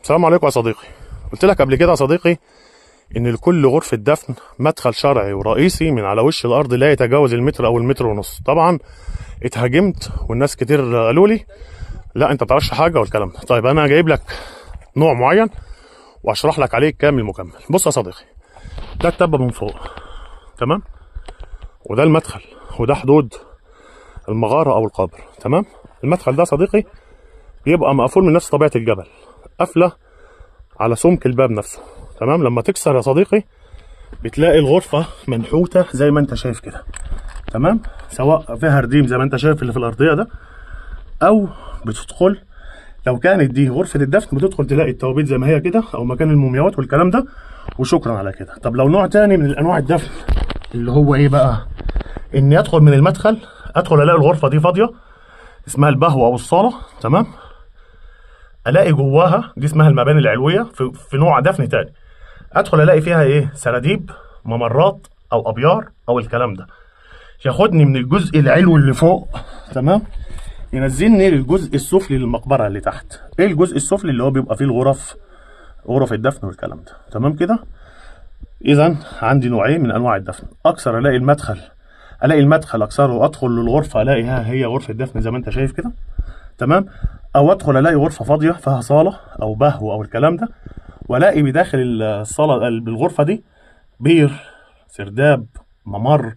السلام عليكم يا صديقي. قلت لك قبل كده يا صديقي ان لكل غرفة دفن مدخل شرعي ورئيسي من على وش الارض لا يتجاوز المتر او المتر ونص. طبعا اتهاجمت والناس كتير قالوا لي لا انت متعرفش حاجه والكلام ده. طيب انا جايب لك نوع معين واشرح لك عليه كامل مكمل. بص يا صديقي، ده التبه من فوق، تمام، وده المدخل، وده حدود المغاره او القبر، تمام. المدخل ده يا صديقي بيبقى مقفول من نفس طبيعه الجبل، قافله على سمك الباب نفسه، تمام. لما تكسر يا صديقي بتلاقي الغرفه منحوته زي ما انت شايف كده، تمام، سواء فيها رديم زي ما انت شايف اللي في الارضيه ده، او بتدخل لو كانت دي غرفه الدفن بتدخل تلاقي التوابيت زي ما هي كده او مكان المومياوات والكلام ده، وشكرا على كده. طب لو نوع تاني من انواع الدفن اللي هو ايه بقى، اني ادخل من المدخل ادخل الاقي الغرفه دي فاضيه، اسمها البهوه او الصاله، تمام، الاقي جواها دي اسمها المباني العلويه في نوع دفن تاني، ادخل الاقي فيها ايه، سراديب، ممرات او ابيار او الكلام ده، ياخدني من الجزء العلوي اللي فوق، تمام، ينزلني للجزء السفلي للمقبره اللي تحت. ايه الجزء السفلي؟ اللي هو بيبقى فيه غرف الدفن والكلام ده، تمام كده. اذا عندي نوعين من انواع الدفن، اكثر الاقي المدخل اكسره وادخل للغرفه الاقيها هي غرفه دفن زي ما انت شايف كده، تمام، او ادخل الاقي غرفه فاضيه فيها صاله او بهو او الكلام ده، والاقي بداخل الصاله بالغرفه دي بير، سرداب، ممر،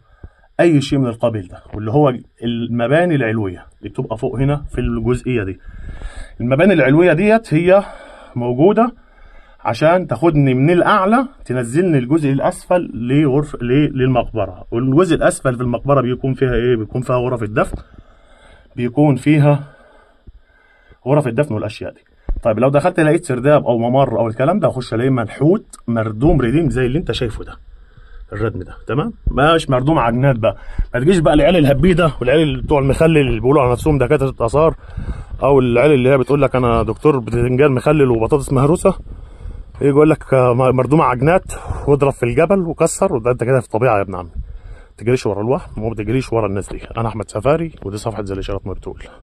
اي شيء من القبيل ده، واللي هو المباني العلويه اللي بتبقى فوق هنا في الجزئيه دي. المباني العلويه ديت هي موجوده عشان تاخدني من الاعلى تنزلني الجزء الاسفل للمقبره، والجزء الاسفل في المقبره بيكون فيها ايه؟ بيكون فيها غرف الدفن، بيكون فيها غرف الدفن والاشياء دي. طيب لو دخلت لقيت سرداب او ممر او الكلام ده، اخش الاقيه منحوت مردوم رديم زي اللي انت شايفه ده، الردم ده، تمام، مش مردوم عجنات بقى. ما تجيش بقى العيال الهبيده والعيال اللي بتوع المخلل اللي بيقولوا على نفسهم دكاتره اثار، او العيال اللي هي بتقول لك انا دكتور بتنجان مخلل وبطاطس مهروسه، يجي يقول لك مردوم عجنات واضرب في الجبل وكسر، وده انت كده في الطبيعه يا ابن عمي. ما تجريش ورا الوهم وما تجريش ورا الناس دي. انا احمد سفاري ودي صفحه زي الاشارات ما بتقول.